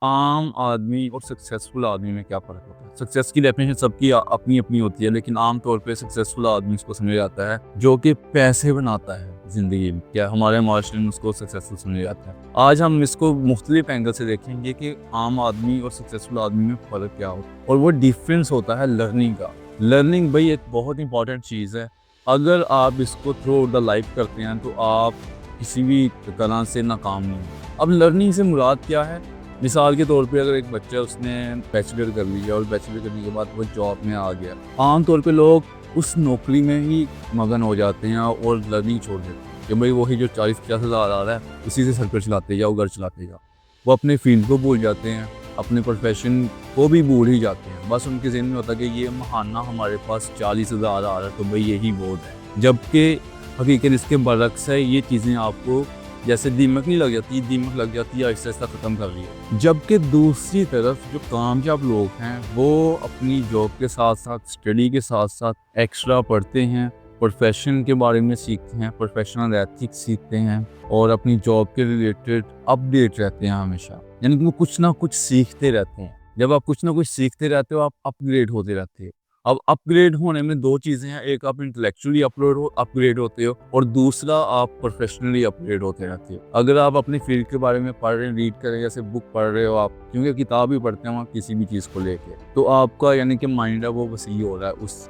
आम आदमी और सक्सेसफुल आदमी में क्या फ़र्क होता है? सक्सेस की डेफिनेशन सबकी अपनी-अपनी होती है, लेकिन आम तौर पे सक्सेसफुल आदमी उसको समझा जाता है, जो कि पैसे बनाता है ज़िंदगी में। क्या हमारे माशरे में उसको सक्सेसफुल समझा जाता है। आज हम इसको मुख्तलिफ एंगल से देखेंगे कि आम आदमी और सक्सेसफुल आदमी में फ़र्क क्या होता है, और वो डिफ़रेंस होता है लर्निंग का। लर्निंग भई एक बहुत इंपॉर्टेंट चीज़ है। अगर आप इसको थ्रू आउट द लाइफ़ करते हैं, तो आप किसी भी तरह से नाकाम नहीं होंगे। अब लर्निंग से मुराद क्या है? मिसाल के तौर पे अगर एक बच्चा उसने बैचलर कर लिया और बैचलर करने के बाद वो जॉब में आ गया, आम तौर पे लोग उस नौकरी में ही मगन हो जाते हैं और लर्निंग छोड़ देते हैं कि भाई वही जो 40-50 हज़ार आ रहा है उसी से सर पर चलाते जाओ, घर चलाते जाओ। वो अपने फील्ड को भूल जाते हैं, अपने प्रोफेशन को भी भूल ही जाते हैं। बस उनके ज़हन में होता है कि ये महाना हमारे पास 40 हज़ार आ रहा है, तो भाई यही बहुत है। जबकि हकीकत इसके बरक्स है, ये चीज़ें आपको जैसे दीमक नहीं लग जाती, दीमक लग जाती है, आहिस्ता-आहिस्ता ख़त्म कर रही है। जबकि दूसरी तरफ जो कामयाब लोग हैं, वो अपनी जॉब के साथ-साथ, स्टडी के साथ-साथ एक्स्ट्रा पढ़ते हैं, प्रोफ़ेशन के बारे में सीखते हैं, प्रोफ़ेशनल एथिक्स सीखते हैं और अपनी जॉब के रिलेटेड अपडेट रहते हैं हमेशा। यानी कि वो कुछ ना कुछ सीखते रहते हैं। जब आप कुछ ना कुछ सीखते रहते हो, आप अपग्रेड होते रहते हो। अब अपग्रेड होने में 2 चीज़ें हैं, एक आप इंटेलेक्चुअली अपग्रेड होते हो और दूसरा आप प्रोफेशनली अपग्रेड होते रहते हो। अगर आप अपनी फ़ील्ड के बारे में पढ़ रहे हैं, रीड कर रहे हैं, जैसे बुक पढ़ रहे हो आप, क्योंकि किताब ही पढ़ते हैं वहाँ किसी भी चीज़ को लेके, तो आपका यानी कि माइंड है वो वसीह हो रहा है उस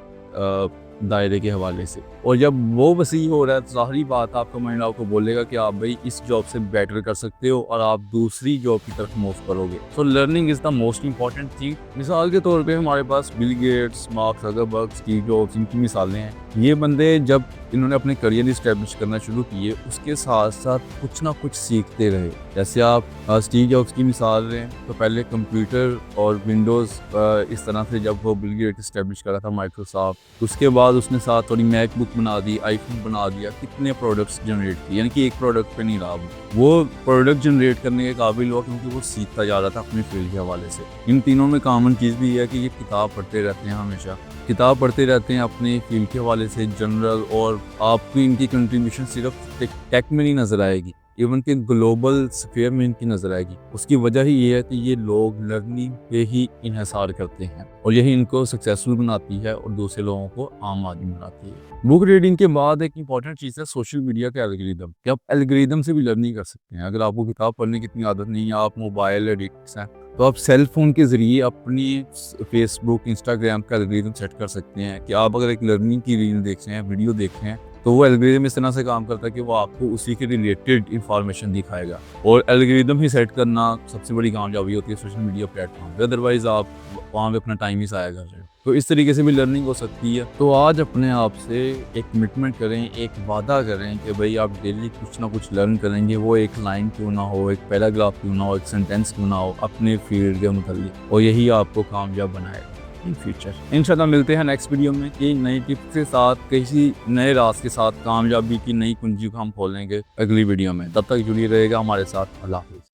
दायरे के हवाले से। और जब वो वसीह हो रहा है, तो ज़ाहिरी बात आपका माइंड आपको बोलेगा कि आप भई इस जॉब से बेटर कर सकते हो और आप दूसरी जॉब की तरफ मूव करोगे। So learning is the most important thing. मिसाल के तौर पे हमारे पास Bill Gates, Mark Zuckerberg, Steve Jobs, इनकी मिसालें हैं। ये बंदे जब इन्होंने अपने करियर इस्टेब्लिश करना शुरू किए, उसके साथ-साथ कुछ ना कुछ सीखते रहे। जैसे आप स्टीव जॉब्स की मिसाल लें, तो पहले कंप्यूटर और विंडोज़ इस तरह से जब वो बिल गेट्स इस्टेब्लिश कर रहा था माइक्रोसॉफ्ट, उसके बाद उसने साथ थोड़ी मैकबुक बना दी, आईफ़ोन बना दिया, कितने प्रोडक्ट्स जनरेट किए, यानी कि एक प्रोडक्ट पे नहीं रहा वो प्रोडक्ट जनरेट करने के काबिल हुआ क्योंकि वो सीखता जा रहा था अपनी फील्ड के हवाले से। इन तीनों में कॉमन चीज़ भी है कि ये किताब पढ़ते रहते हैं हमेशा। किताब पढ़ते रहते हैं अपनी फील्ड के हवाले से जनरल, और आपको इनकी कंट्रीब्यूशन सिर्फ टेक में नहीं नज़र आएगी, इवन कि ग्लोबल स्फीयर में इनकी नज़र आएगी। उसकी वजह ही ये है कि ये लोग लर्निंग पे ही इन्हिसार करते हैं और यही इनको सक्सेसफुल बनाती है और दूसरे लोगों को आम आदमी बनाती है। बुक रीडिंग के बाद एक इंपॉर्टेंट चीज़ है सोशल मीडिया का एल्गोरिदम, कि आप एल्गोरिदम से भी लर्निंग कर सकते हैं। अगर आपको किताब पढ़ने की इतनी आदत नहीं है, आप मोबाइल एडिक्ट्स हैं, तो आप सेल फ़ोन के ज़रिए अपनी फेसबुक, इंस्टाग्राम का एल्गोरिदम सेट कर सकते हैं कि आप अगर एक लर्निंग की रील देख रहे हैं, वीडियो देख रहे हैं, तो वो एल्गोरिदम इस तरह से काम करता है कि वो आपको उसी के रिलेटेड इन्फॉर्मेशन दिखाएगा। और एल्गोरिदम ही सेट करना सबसे बड़ी कामयाबी होती है सोशल मीडिया प्लेटफॉर्म पे, अदरवाइज़ आप वहाँ पे अपना टाइम ही ज़ाया कर रहे हो। तो इस तरीके से भी लर्निंग हो सकती है। तो आज अपने आप से एक कमिटमेंट करें, एक वादा करें कि भई आप डेली कुछ ना कुछ लर्न करेंगे। वो एक लाइन क्यों ना हो, एक पैराग्राफ क्यों ना हो, एक सेंटेंस क्यों ना हो, अपने फील्ड के मुताल्लिक, और यही आपको कामयाब बनाएगा इन फ्यूचर। इंशाल्लाह मिलते हैं नेक्स्ट वीडियो में कि नई टिप्स के साथ, किसी नए राज के साथ कामयाबी की नई कुंजी को हम खोलेंगे अगली वीडियो में। तब तक जुड़ी रहेगा हमारे साथ। अल्लाह हाफ़िज़।